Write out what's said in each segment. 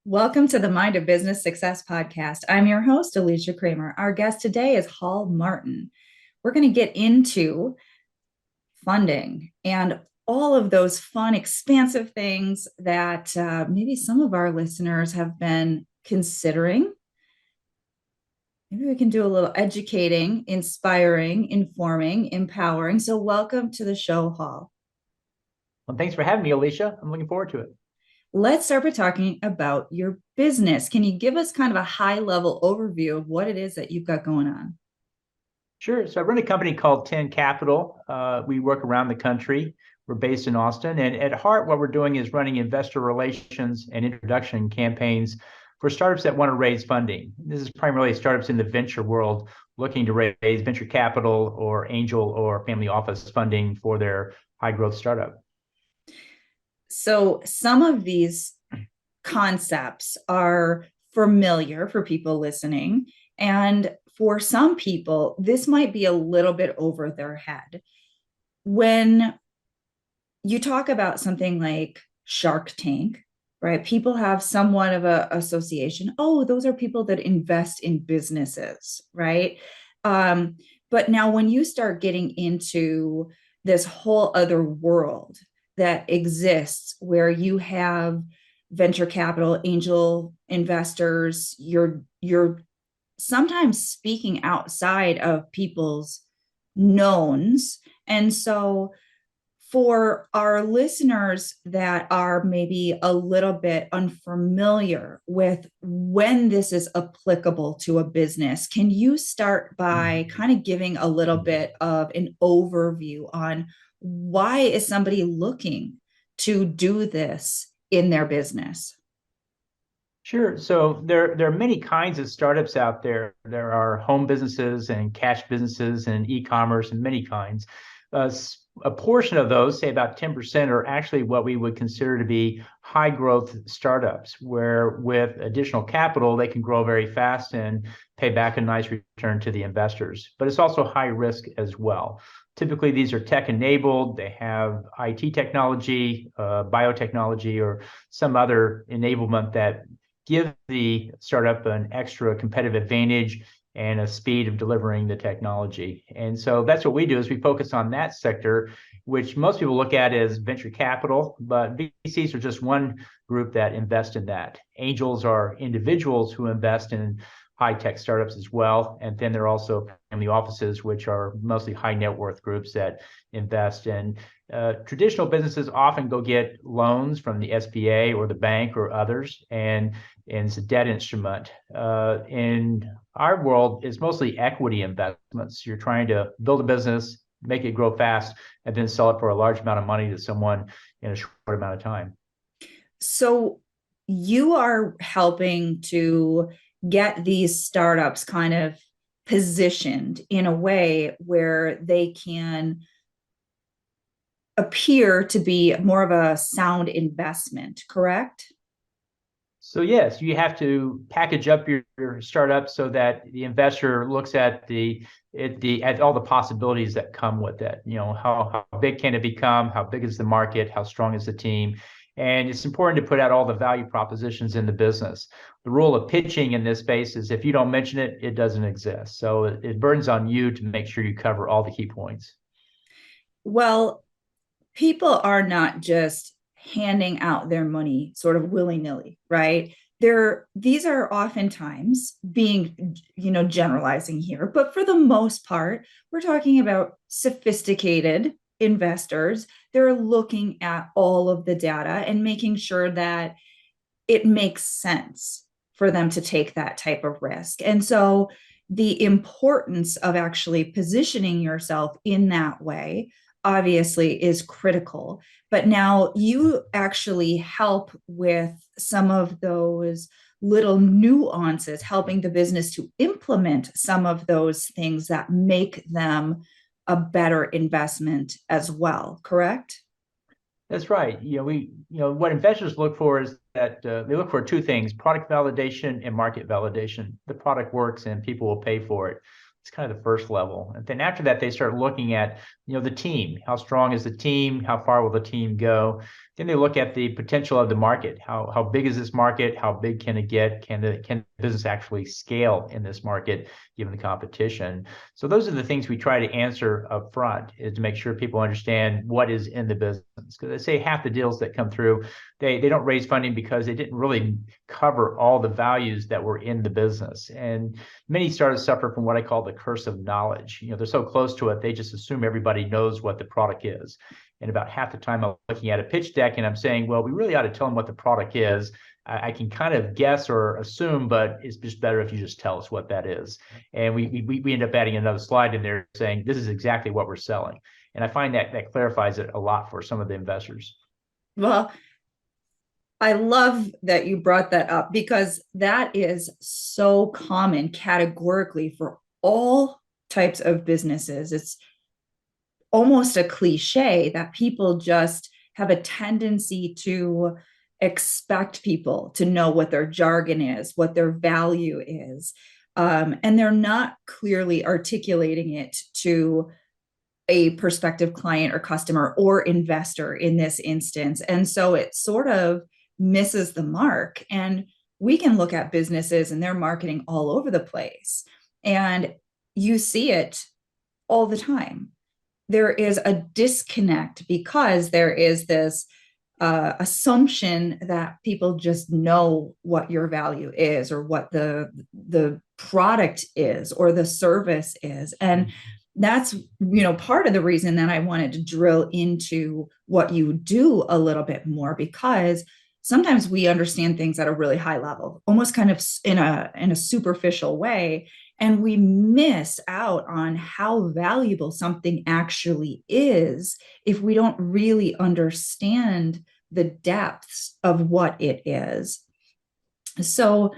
Welcome to the Mind of Business Success podcast. I'm your host, Alicia Kramer. Our guest today is Hall Martin. We're going to get into funding and all of those fun, expansive things that maybe some of our listeners have been considering. Maybe we can do a little educating, inspiring, informing, empowering. So, welcome to the show, Hall. Well, thanks for having me, Alicia. I'm looking forward to it. Let's start by talking about your business. Can you give us kind of a high level overview of what it is that you've got going on? Sure. So I run a company called 10 Capital. We work around the country. We're based in Austin. And at heart, what we're doing is running investor relations and introduction campaigns for startups that want to raise funding. This is primarily startups in the venture world looking to raise venture capital or angel or family office funding for their high growth startup. So some of these concepts are familiar for people listening. And for some people, this might be a little bit over their head. When you talk about something like Shark Tank, right? People have somewhat of a association. Oh, those are people that invest in businesses, right? But now when you start getting into this whole other world that exists where you have venture capital, angel investors, you're sometimes speaking outside of people's knowns. And so for our listeners that are maybe a little bit unfamiliar with when this is applicable to a business, can you start by kind of giving a little bit of an overview on why is somebody looking to do this in their business? Sure. So there are many kinds of startups out there. There are home businesses and cash businesses and e-commerce and many kinds. A portion of those, say about 10%, are actually what we would consider to be high growth startups, where with additional capital, they can grow very fast and pay back a nice return to the investors. But it's also high risk as well. Typically, these are tech enabled. They have IT technology, biotechnology, or some other enablement that give the startup an extra competitive advantage and a speed of delivering the technology. And so that's what we do is we focus on that sector, which most people look at as venture capital, but VCs are just one group that invest in that. Angels are individuals who invest in high-tech startups as well. And then there are also family offices, which are mostly high net worth groups that invest in. Traditional businesses often go get loans from the SBA or the bank or others, and it's a debt instrument. In our world, it's mostly equity investments. You're trying to build a business, make it grow fast, and then sell it for a large amount of money to someone in a short amount of time. So you are helping to get these startups kind of positioned in a way where they can appear to be more of a sound investment, correct? So yes, you have to package up your startup so that the investor looks at at all the possibilities that come with it. You know, how big can it become? How big is the market? How strong is the team? And it's important to put out all the value propositions in the business. The rule of pitching in this space is if you don't mention it, it doesn't exist. So it burdens on you to make sure you cover all the key points. Well, people are not just handing out their money sort of willy-nilly, right? These are oftentimes being, generalizing here, but for the most part, we're talking about sophisticated investors. They're looking at all of the data and making sure that it makes sense for them to take that type of risk. And so the importance of actually positioning yourself in that way obviously is critical. But now you actually help with some of those little nuances, helping the business to implement some of those things that make them a better investment as well, correct? That's right. What investors look for is that they look for two things: product validation and market validation. The product works and people will pay for it. It's kind of the first level. And then after that, they start looking at, the team. How strong is the team? How far will the team go? Then they look at the potential of the market. How big is this market? How big can it get? Can the business actually scale in this market given the competition? So those are the things we try to answer up front, is to make sure people understand what is in the business. Because I say half the deals that come through, they don't raise funding because they didn't really cover all the values that were in the business. And many startups suffer from what I call the curse of knowledge. They're so close to it, they just assume everybody knows what the product is. And about half the time I'm looking at a pitch deck and I'm saying, well, we really ought to tell them what the product is. I can kind of guess or assume, but it's just better if you just tell us what that is. And we end up adding another slide in there saying, this is exactly what we're selling. And I find that clarifies it a lot for some of the investors. Well, I love that you brought that up because that is so common categorically for all types of businesses. It's almost a cliche that people just have a tendency to expect people to know what their jargon is, what their value is. And they're not clearly articulating it to a prospective client or customer or investor in this instance. And so it sort of misses the mark. And we can look at businesses and their marketing all over the place. And you see it all the time. There is a disconnect because there is this assumption that people just know what your value is or what the product is or the service is. And that's part of the reason that I wanted to drill into what you do a little bit more, because sometimes we understand things at a really high level, almost kind of in a superficial way, and we miss out on how valuable something actually is if we don't really understand the depths of what it is. So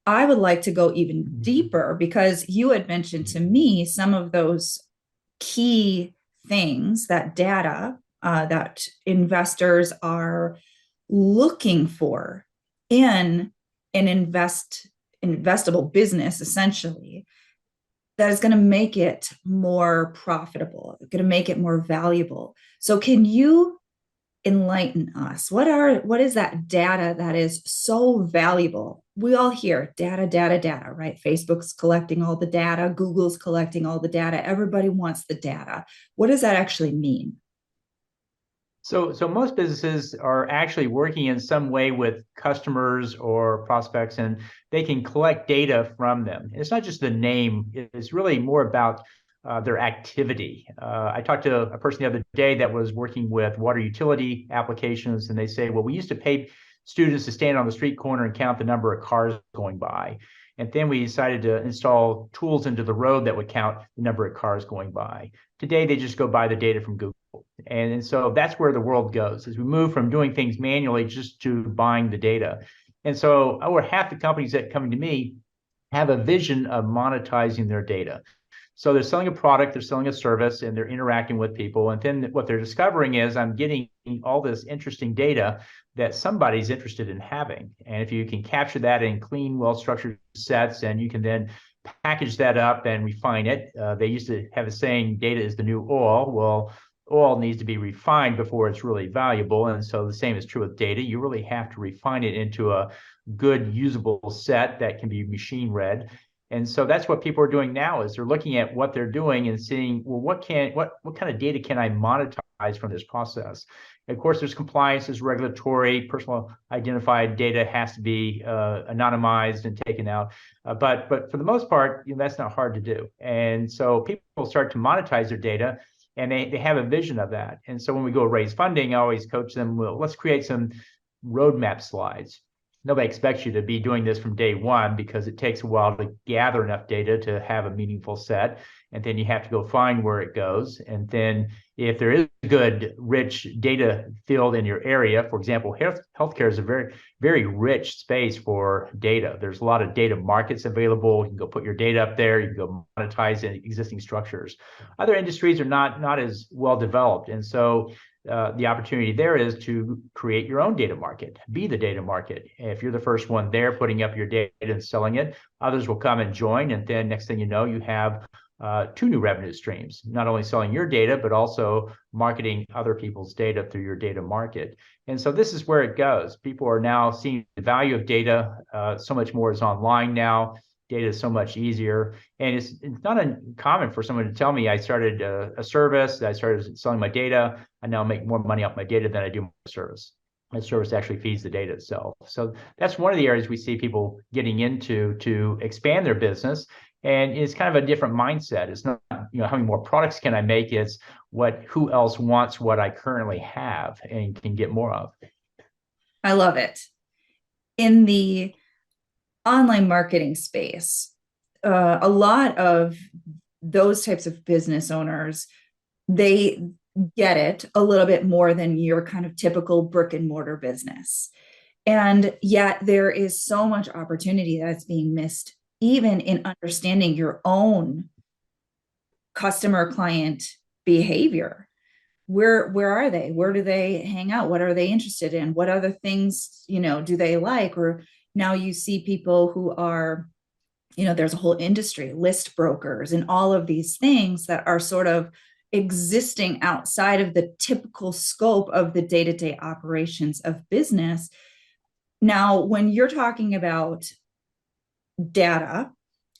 I would like to go even deeper, because you had mentioned to me some of those key things, that data that investors are looking for in an investable business, essentially, that is going to make it more profitable, going to make it more valuable. So can you enlighten us? What is that data that is so valuable? We all hear data, data, data, right? Facebook's collecting all the data, Google's collecting all the data, everybody wants the data. What does that actually mean? So most businesses are actually working in some way with customers or prospects, and they can collect data from them. It's not just the name; it's really more about their activity. I talked to a person the other day that was working with water utility applications, and they say, well, we used to pay students to stand on the street corner and count the number of cars going by. And then we decided to install tools into the road that would count the number of cars going by. Today, they just go buy the data from Google. And so that's where the world goes, as we move from doing things manually just to buying the data. And so over half the companies that come to me have a vision of monetizing their data. So they're selling a product, they're selling a service, and they're interacting with people. And then what they're discovering is, I'm getting all this interesting data that somebody's interested in having. And if you can capture that in clean, well-structured sets, and you can then package that up and refine it. They used to have a saying, data is the new oil. Well, oil needs to be refined before it's really valuable. And so the same is true with data. You really have to refine it into a good usable set that can be machine read. And so that's what people are doing now, is they're looking at what they're doing and seeing, well, what kind of data can I monetize from this process? And of course, there's compliance, there's regulatory, personal identified data has to be anonymized and taken out. But for the most part, that's not hard to do. And so people start to monetize their data, and they have a vision of that. And so when we go raise funding, I always coach them, well, let's create some roadmap slides. Nobody expects you to be doing this from day one, because it takes a while to gather enough data to have a meaningful set. And then you have to go find where it goes. And then if there is a good, rich data field in your area, for example, healthcare is a very, very rich space for data. There's a lot of data markets available. You can go put your data up there. You can go monetize existing structures. Other industries are not as well developed. And so the opportunity there is to create your own data market, be the data market. If you're the first one there putting up your data and selling it, others will come and join. And then next thing you know, you have two new revenue streams, not only selling your data, but also marketing other people's data through your data market. And so this is where it goes. People are now seeing the value of data. So much more is online now. Data is so much easier. And it's not uncommon for someone to tell me, I started a service, I started selling my data, I now make more money off my data than I do my service. That service actually feeds the data itself. So that's one of the areas we see people getting into to expand their business. And it's kind of a different mindset. It's not, how many more products can I make? It's who else wants what I currently have and can get more of. I love it. In the online marketing space, a lot of those types of business owners, they get it a little bit more than your kind of typical brick and mortar business. And yet there is so much opportunity that's being missed, even in understanding your own customer client behavior. Where are they? Where do they hang out? What are they interested in? What other things, do they like? Or now you see people who are, there's a whole industry, list brokers, and all of these things that are sort of existing outside of the typical scope of the day-to-day operations of business. Now, when you're talking about data,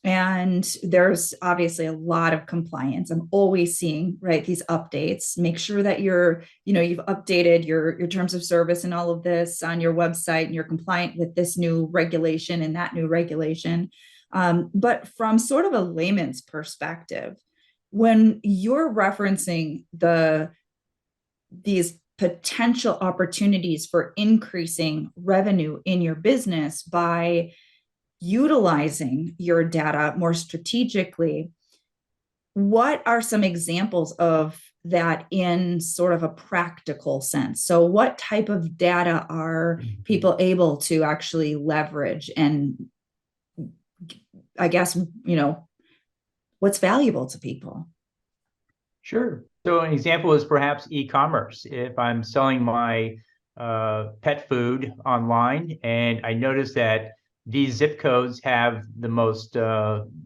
and there's obviously a lot of compliance. I'm always seeing, right, these updates. Make sure that you've updated your terms of service and all of this on your website, and you're compliant with this new regulation and that new regulation. But from sort of a layman's perspective, when you're referencing these potential opportunities for increasing revenue in your business by utilizing your data more strategically, what are some examples of that in sort of a practical sense? So what type of data are people able to actually leverage? And I guess, what's valuable to people? Sure. So an example is perhaps e-commerce. If I'm selling my pet food online and I notice that these zip codes have the most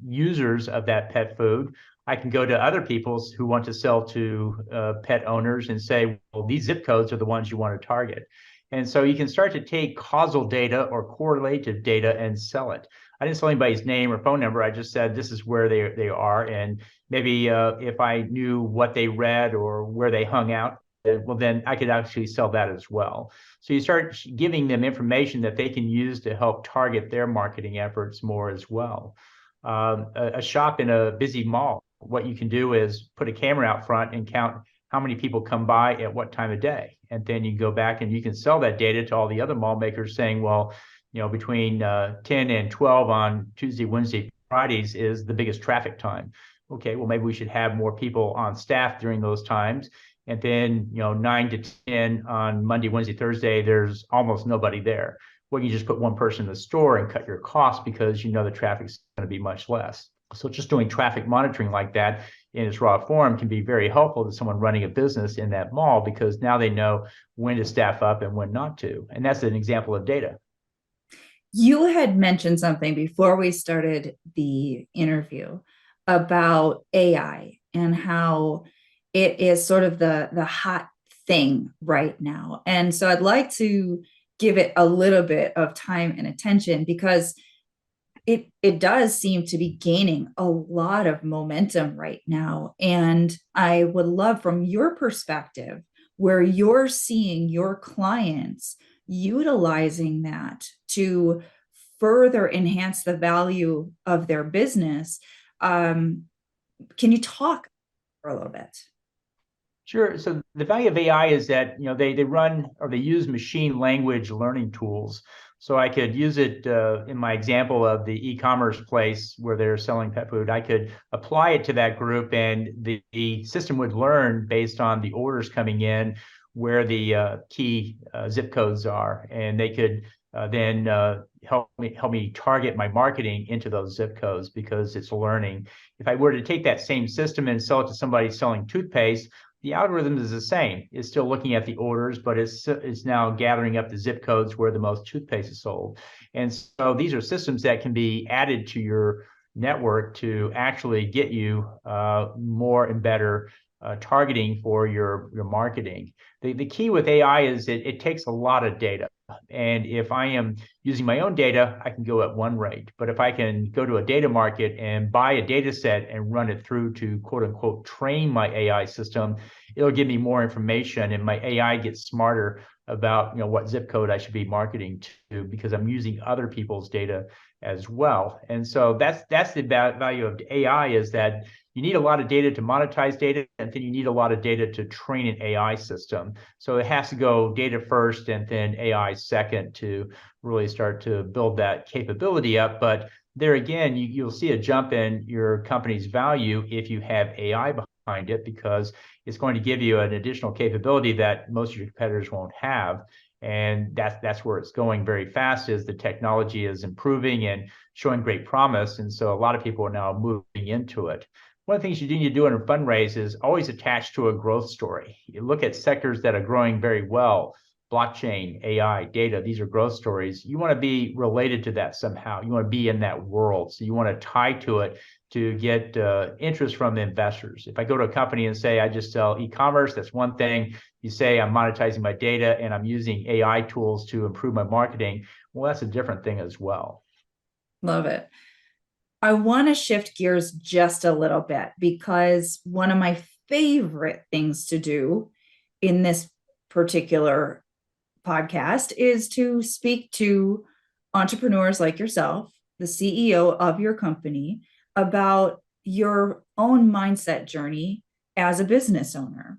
users of that pet food, I can go to other people's who want to sell to pet owners and say, well, these zip codes are the ones you want to target. And so you can start to take causal data or correlative data and sell it. I didn't sell anybody's name or phone number. I just said, this is where they are. And maybe if I knew what they read or where they hung out, well, then I could actually sell that as well. So you start giving them information that they can use to help target their marketing efforts more as well. A shop in a busy mall, what you can do is put a camera out front and count how many people come by at what time of day. And then you go back and you can sell that data to all the other mall makers saying, well, between 10 and 12 on Tuesday, Wednesday, Fridays is the biggest traffic time. Okay, well, maybe we should have more people on staff during those times. And then, 9 to 10 on Monday, Wednesday, Thursday, there's almost nobody there. Well, you just put one person in the store and cut your costs because the traffic's going to be much less. So just doing traffic monitoring like that in its raw form can be very helpful to someone running a business in that mall, because now they know when to staff up and when not to. And that's an example of data. You had mentioned something before we started the interview about AI and how it is sort of the hot thing right now. And so I'd like to give it a little bit of time and attention, because it does seem to be gaining a lot of momentum right now. And I would love, from your perspective, where you're seeing your clients utilizing that to further enhance the value of their business. Can you talk for a little bit? Sure. So the value of AI is that they run or they use machine language learning tools. So I could use it in my example of the e-commerce place where they're selling pet food. I could apply it to that group, and the system would learn based on the orders coming in where the key zip codes are, and they could then help me target my marketing into those zip codes because it's learning. If I were to take that same system and sell it to somebody selling toothpaste, the algorithm is the same. It's still looking at the orders, but it's now gathering up the zip codes where the most toothpaste is sold. And so these are systems that can be added to your network to actually get you more and better targeting for your marketing. The key with AI is it takes a lot of data. And if I am using my own data, I can go at one rate. But if I can go to a data market and buy a data set and run it through to quote unquote train my AI system, it'll give me more information and my AI gets smarter about what zip code I should be marketing to because I'm using other people's data as well. And so that's the value of AI is that you need a lot of data to monetize data, and then you need a lot of data to train an AI system. So it has to go data first and then AI second to really start to build that capability up. But there again, you'll see a jump in your company's value if you have AI behind it, because it's going to give you an additional capability that most of your competitors won't have. And that's where it's going very fast, is the technology is improving and showing great promise. And so a lot of people are now moving into it. One of the things you need to do in a fundraise is always attach to a growth story. You look at sectors that are growing very well, blockchain, AI, data, these are growth stories. You want to be related to that somehow. You want to be in that world. So you want to tie to it to get interest from the investors. If I go to a company and say, I just sell e-commerce, that's one thing. You say I'm monetizing my data and I'm using AI tools to improve my marketing. Well, that's a different thing as well. Love it. I want to shift gears just a little bit because one of my favorite things to do in this particular podcast is to speak to entrepreneurs like yourself, the CEO of your company, about your own mindset journey as a business owner.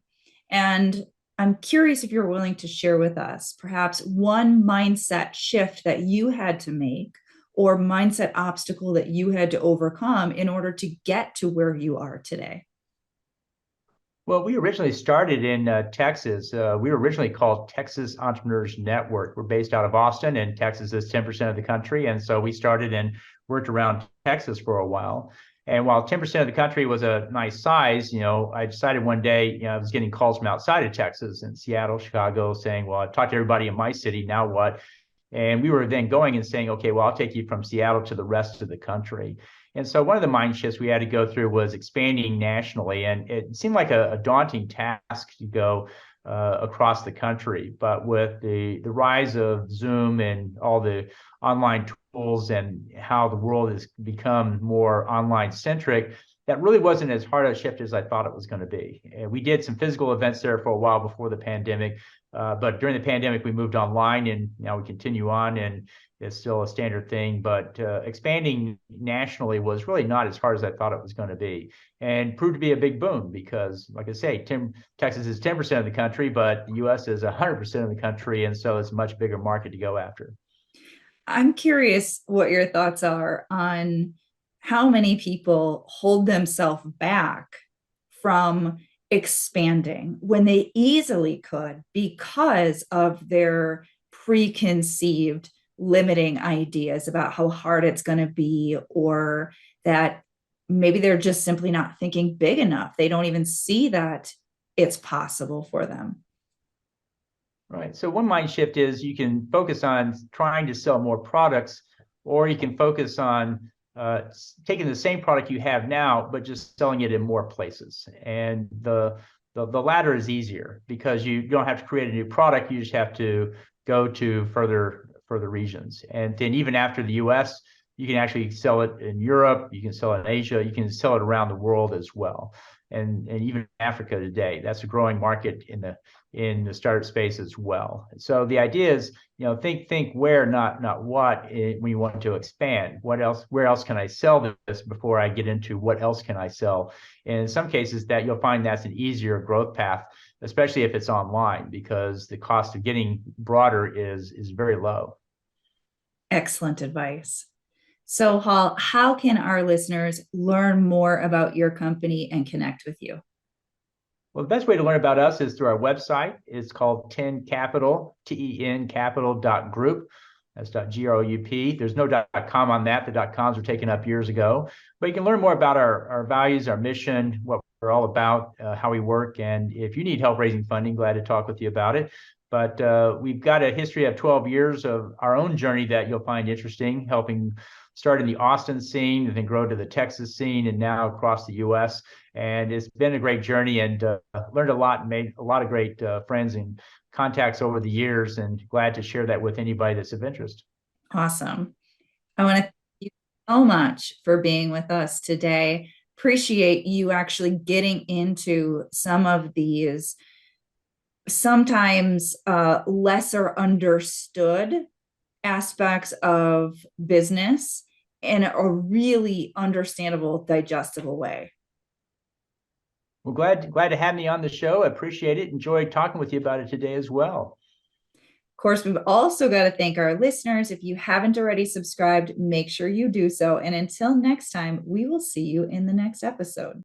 And I'm curious if you're willing to share with us perhaps one mindset shift that you had to make or mindset obstacle that you had to overcome in order to get to where you are today. Well, we originally started in Texas. We were originally called Texas Entrepreneurs Network. We're based out of Austin, and Texas is 10% of the country. And so we started and worked around Texas for a while. And while 10% of the country was a nice size, I decided one day, I was getting calls from outside of Texas in Seattle, Chicago, saying, well, I've talked to everybody in my city, now what? And we were then going and saying, okay, well, I'll take you from Seattle to the rest of the country. And so one of the mind shifts we had to go through was expanding nationally. And it seemed like a daunting task to go across the country. But with the rise of Zoom and all the online tools and how the world has become more online centric, that really wasn't as hard a shift as I thought it was going to be. We did some physical events there for a while before the pandemic. But during the pandemic, we moved online, and now we continue on, and it's still a standard thing. But expanding nationally was really not as hard as I thought it was going to be, and proved to be a big boom because, like I say, Texas is 10% of the country, but the U.S. is 100% of the country, and so it's a much bigger market to go after. I'm curious what your thoughts are on how many people hold themselves back from expanding when they easily could because of their preconceived limiting ideas about how hard it's going to be, or that maybe they're just simply not thinking big enough. They don't even see that it's possible for them. Right. So one mind shift is you can focus on trying to sell more products, or you can focus on taking the same product you have now, but just selling it in more places. And the latter is easier because you don't have to create a new product. You just have to go to further regions. And then even after the US, you can actually sell it in Europe, you can sell it in Asia, you can sell it around the world as well. And even Africa today, that's a growing market in the startup space as well. So the idea is, think where, not what, when you want to expand. What else? Where else can I sell this before I get into what else can I sell? And in some cases, that you'll find that's an easier growth path, especially if it's online, because the cost of getting broader is very low. Excellent advice. So, Hall, how can our listeners learn more about your company and connect with you? Well, the best way to learn about us is through our website. It's called 10 Capital, TEN Capital.group. That's .group. There's no .com on that. The .coms were taken up years ago. But you can learn more about our values, our mission, what we're all about, how we work. And if you need help raising funding, glad to talk with you about it. But we've got a history of 12 years of our own journey that you'll find interesting, helping start in the Austin scene and then grow to the Texas scene and now across the U.S. And it's been a great journey, and learned a lot and made a lot of great friends and contacts over the years, and glad to share that with anybody that's of interest. Awesome. I want to thank you so much for being with us today. Appreciate you actually getting into some of these sometimes lesser understood aspects of business in a really understandable, digestible way. Well, glad to have me on the show. I appreciate it. Enjoyed talking with you about it today as well. Of course, we've also got to thank our listeners. If you haven't already subscribed, make sure you do so. And until next time, we will see you in the next episode.